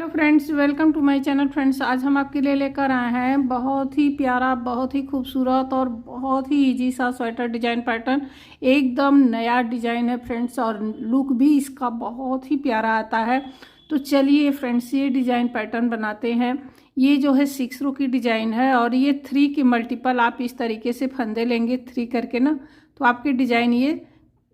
Friends, welcome to my channel. Friends, आज हम आपके लिए लेकर आए हैं बहुत ही प्यारा, बहुत ही खूबसूरत और बहुत ही इजी सा स्वेटर डिजाइन पैटर्न। एकदम नया डिजाइन है फ्रेंड्स, और लुक भी इसका बहुत ही प्यारा आता है। तो चलिए फ्रेंड्स, ये डिजाइन पैटर्न बनाते हैं। ये जो है 6 रो की डिजाइन है और ये 3 की मल्टीपल आप इस तरीके से फंदे लेंगे 3 करके ना, तो आपके डिजाइन ये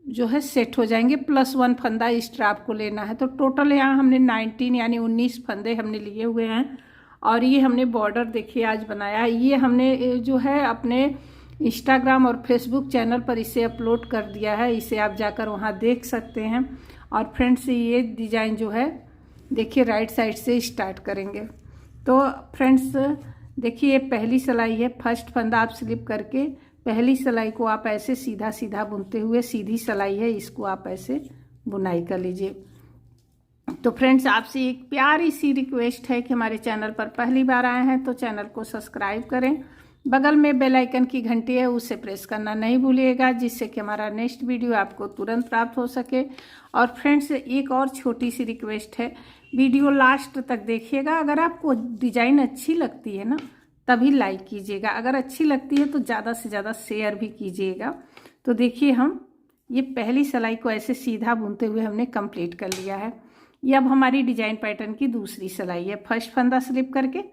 जो है सेट हो जाएंगे। +1 फंदा एक्स्ट्रा आपको लेना है। तो टोटल यहाँ हमने 19 यानी 19 फंदे हमने लिए हुए हैं। और ये हमने बॉर्डर देखिए आज बनाया है। ये हमने जो है अपने इंस्टाग्राम और फेसबुक चैनल पर इसे अपलोड कर दिया है, इसे आप जाकर वहाँ देख सकते हैं। और फ्रेंड्स, ये डिज़ाइन जो है देखिए राइट साइड से स्टार्ट करेंगे। तो फ्रेंड्स देखिए, पहली सिलाई है, फर्स्ट फंदा आप स्लिप करके पहली सिलाई को आप ऐसे सीधा सीधा बुनते हुए, सीधी सिलाई है, इसको आप ऐसे बुनाई कर लीजिए। तो फ्रेंड्स, आपसे एक प्यारी सी रिक्वेस्ट है कि हमारे चैनल पर पहली बार आए हैं तो चैनल को सब्सक्राइब करें। बगल में बेल आइकन की घंटी है, उसे प्रेस करना नहीं भूलिएगा, जिससे कि हमारा नेक्स्ट वीडियो आपको तुरंत प्राप्त हो सके। और फ्रेंड्स, एक और छोटी सी रिक्वेस्ट है, वीडियो लास्ट तक देखिएगा। अगर आपको डिज़ाइन अच्छी लगती है ना, तभी लाइक कीजिएगा। अगर अच्छी लगती है तो ज़्यादा से ज़्यादा शेयर भी कीजिएगा। तो देखिए, हम ये पहली सिलाई को ऐसे सीधा बुनते हुए हमने कंप्लीट कर लिया है। ये अब हमारी डिजाइन पैटर्न की दूसरी सिलाई है। फर्स्ट फंदा स्लिप करके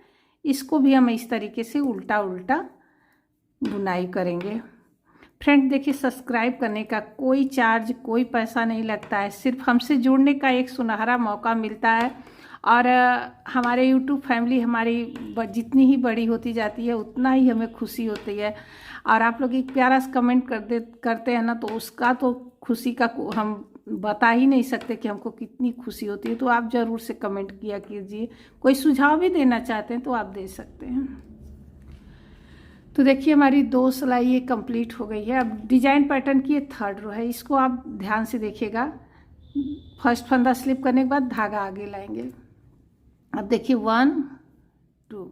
इसको भी हम इस तरीके से उल्टा उल्टा बुनाई करेंगे। फ्रेंड देखिए, सब्सक्राइब करने का कोई चार्ज, कोई पैसा नहीं लगता है, सिर्फ हमसे जुड़ने का एक सुनहरा मौका मिलता है। और हमारे यूट्यूब फैमिली हमारी जितनी ही बड़ी होती जाती है उतना ही हमें खुशी होती है। और आप लोग एक प्यारा सा कमेंट करते हैं ना, तो उसका तो खुशी का हम बता ही नहीं सकते कि हमको कितनी खुशी होती है। तो आप ज़रूर से कमेंट किया कीजिए। कोई सुझाव भी देना चाहते हैं तो आप दे सकते हैं। तो देखिए, हमारी 2 सिलाई ये कंप्लीट हो गई है। अब डिजाइन पैटर्न की ये 3rd रो है, इसको आप ध्यान से देखिएगा। फर्स्ट फंदा स्लिप करने के बाद धागा आगे लाएंगे। अब देखिए 1 2,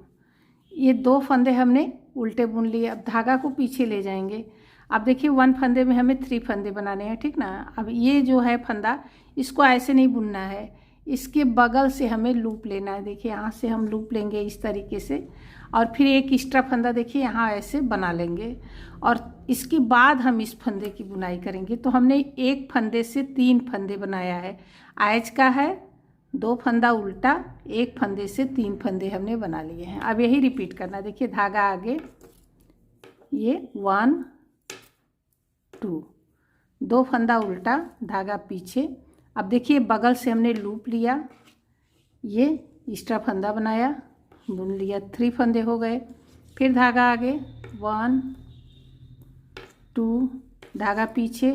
ये 2 फंदे हमने उल्टे बुन लिए। अब धागा को पीछे ले जाएंगे। अब देखिए 1 फंदे में हमें 3 फंदे बनाने हैं, ठीक ना। अब ये जो है फंदा, इसको ऐसे नहीं बुनना है, इसके बगल से हमें लूप लेना है। देखिए यहाँ से हम लूप लेंगे इस तरीके से, और फिर एक एक्स्ट्रा फंदा देखिए यहाँ ऐसे बना लेंगे। और इसके बाद हम इस फंदे की बुनाई करेंगे। तो हमने एक फंदे से 3 फंदे बनाया है। एज का है 2 फंदा उल्टा, एक फंदे से 3 फंदे हमने बना लिए हैं। अब यही रिपीट करना। देखिए धागा आगे, ये 1 2, 2 फंदा उल्टा, धागा पीछे। अब देखिए बगल से हमने लूप लिया, ये एक्स्ट्रा फंदा बनाया, बुन लिया, 3 फंदे हो गए। फिर धागा आगे 1 2, धागा पीछे।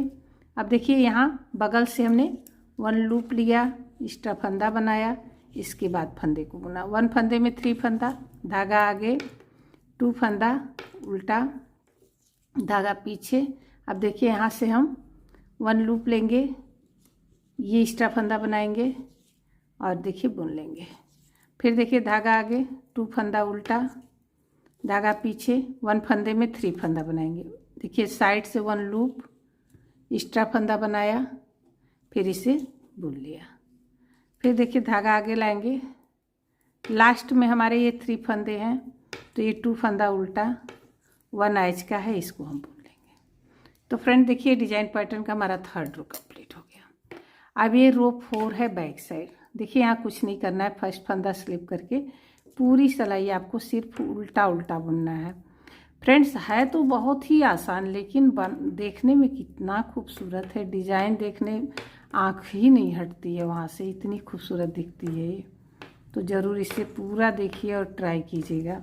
अब देखिए यहाँ बगल से हमने 1 लूप लिया, एक्स्ट्रा फंदा बनाया, इसके बाद फंदे को बुना। 1 फंदे में 3 फंदा, धागा आगे, 2 फंदा उल्टा, धागा पीछे। अब देखिए यहाँ से हम 1 लूप लेंगे, ये एक्स्ट्रा फंदा बनाएंगे और देखिए बुन लेंगे। फिर देखिए धागा आगे, 2 फंदा उल्टा, धागा पीछे, 1 फंदे में 3 फंदा बनाएंगे। देखिए साइड से 1 लूप, एक्स्ट्रा फंदा बनाया, फिर इसे बुन लिया। फिर देखिए धागा आगे लाएंगे, लास्ट में हमारे ये 3 फंदे हैं, तो ये 2 फंदा उल्टा, 1 एज का है, इसको हम बुन लेंगे। तो फ्रेंड देखिए, डिजाइन पैटर्न का हमारा 3rd रो कंप्लीट हो गया। अब ये रो 4 है, बैक साइड। देखिए यहाँ कुछ नहीं करना है, फर्स्ट फंदा स्लिप करके पूरी सिलाई आपको सिर्फ उल्टा उल्टा बुनना है। फ्रेंड्स, है तो बहुत ही आसान, लेकिन देखने में कितना खूबसूरत है। डिज़ाइन देखने आँख ही नहीं हटती है वहाँ से, इतनी खूबसूरत दिखती है ये। तो ज़रूर इसे पूरा देखिए और ट्राई कीजिएगा।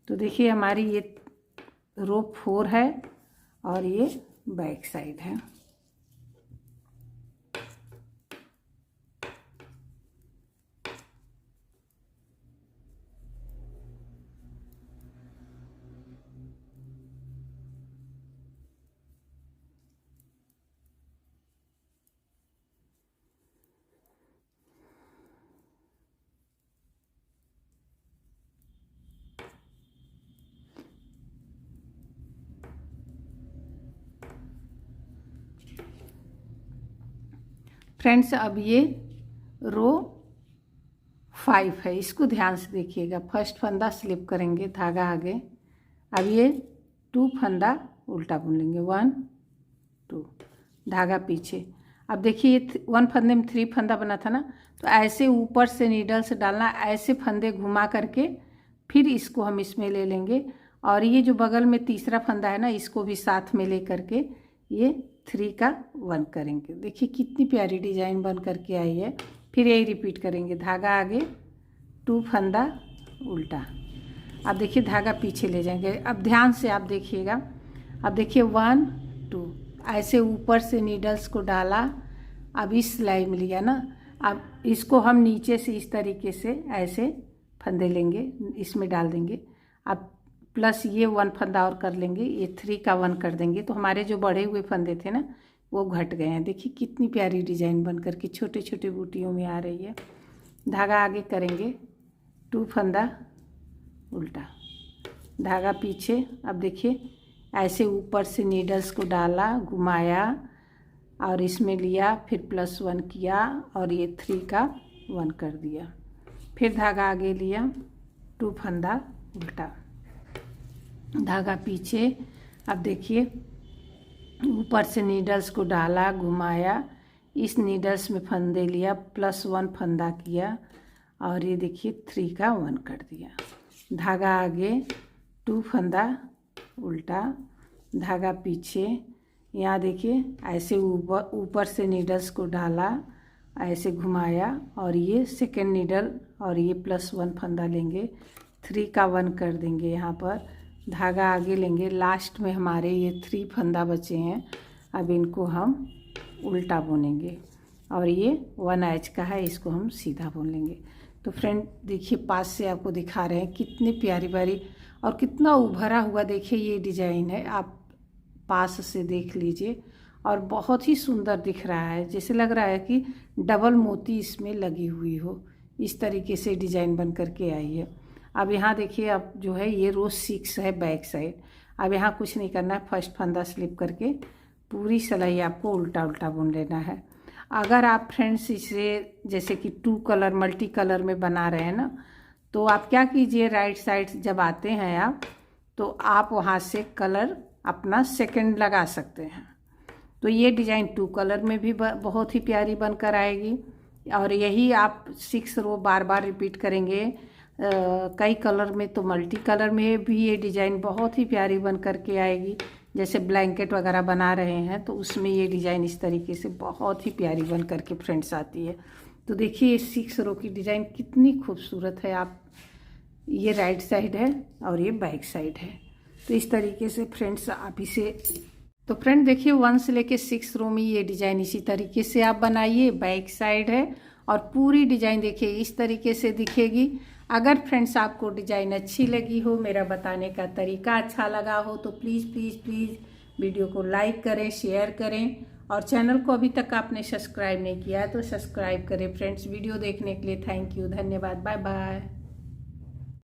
तो देखिए हमारी ये रो 4 है और ये बैक साइड है। फ्रेंड्स, अब ये रो 5 है, इसको ध्यान से देखिएगा। फर्स्ट फंदा स्लिप करेंगे, धागा आगे, अब ये 2 फंदा उल्टा बुन लेंगे, 1 2, धागा पीछे। अब देखिए 1 फंदे में 3 फंदा बना था ना, तो ऐसे ऊपर से नीडल से डालना, ऐसे फंदे घुमा करके फिर इसको हम इसमें ले लेंगे, और ये जो बगल में तीसरा फंदा है ना, इसको भी साथ में ले करके ये 3 का 1 करेंगे। देखिए कितनी प्यारी डिजाइन बन करके आई है। फिर यही रिपीट करेंगे, धागा आगे, 2 फंदा उल्टा। अब देखिए धागा पीछे ले जाएंगे। अब ध्यान से आप देखिएगा, अब देखिए 1 2, ऐसे ऊपर से नीडल्स को डाला, अब इस सिलाई में लिया ना, अब इसको हम नीचे से इस तरीके से ऐसे फंदे लेंगे, इसमें डाल देंगे। अब प्लस ये 1 फंदा और कर लेंगे, ये 3 का 1 कर देंगे, तो हमारे जो बढ़े हुए फंदे थे ना वो घट गए हैं। देखिए कितनी प्यारी डिजाइन बन करके छोटे छोटे बूटियों में आ रही है। धागा आगे करेंगे, 2 फंदा उल्टा, धागा पीछे। अब देखिए ऐसे ऊपर से नीडल्स को डाला, घुमाया और इसमें लिया, फिर +1 किया और ये 3 का 1 कर दिया। फिर धागा आगे लिया, 2 फंदा उल्टा, धागा पीछे। अब देखिए ऊपर से नीडल्स को डाला, घुमाया, इस नीडल्स में फंदे लिया, +1 फंदा किया और ये देखिए 3 का 1 कर दिया। धागा आगे, 2 फंदा उल्टा, धागा पीछे। यहाँ देखिए ऐसे ऊपर से नीडल्स को डाला, ऐसे घुमाया और ये सेकेंड नीडल और ये +1 फंदा लेंगे, 3 का 1 कर देंगे यहाँ पर। धागा आगे लेंगे, लास्ट में हमारे ये 3 फंदा बचे हैं, अब इनको हम उल्टा बुनेंगे और ये 1 एच का है, इसको हम सीधा बुन लेंगे। तो फ्रेंड देखिए पास से आपको दिखा रहे हैं कितनी प्यारी प्यारी और कितना उभरा हुआ देखिए ये डिजाइन है। आप पास से देख लीजिए और बहुत ही सुंदर दिख रहा है, जैसे लग रहा है कि डबल मोती इसमें लगी हुई हो। इस तरीके से डिजाइन बन करके आई है। अब यहाँ देखिए, अब जो है ये रो 6 है बैक साइड। अब यहाँ कुछ नहीं करना है, फर्स्ट फंदा स्लिप करके पूरी सिलाई आपको उल्टा उल्टा बुन लेना है। अगर आप फ्रेंड्स इसे जैसे कि 2 कलर मल्टी कलर में बना रहे हैं ना, तो आप क्या कीजिए, राइट साइड जब आते हैं आप, तो आप वहाँ से कलर अपना सेकंड लगा सकते हैं। तो ये डिज़ाइन 2 कलर में भी बहुत ही प्यारी बनकर आएगी। और यही आप 6 रो बार बार रिपीट करेंगे। कई कलर में तो मल्टी कलर में भी ये डिज़ाइन बहुत ही प्यारी बन करके आएगी। जैसे ब्लैंकेट वगैरह बना रहे हैं तो उसमें ये डिज़ाइन इस तरीके से बहुत ही प्यारी बन करके फ्रेंड्स आती है। तो देखिए ये 6 रो की डिज़ाइन कितनी खूबसूरत है। आप ये राइट साइड है और ये बैक साइड है। तो इस तरीके से फ्रेंड्स आप इसे, तो फ्रेंड देखिए 1 से लेके 6 रो में ये डिज़ाइन इसी तरीके से आप बनाइए। बैक साइड है और पूरी डिज़ाइन देखिए इस तरीके से दिखेगी। अगर फ्रेंड्स आपको डिज़ाइन अच्छी लगी हो, मेरा बताने का तरीका अच्छा लगा हो, तो प्लीज़ प्लीज़ प्लीज़ वीडियो को लाइक करें, शेयर करें और चैनल को अभी तक आपने सब्सक्राइब नहीं किया है तो सब्सक्राइब करें। फ्रेंड्स वीडियो देखने के लिए थैंक यू, धन्यवाद, बाय बाय।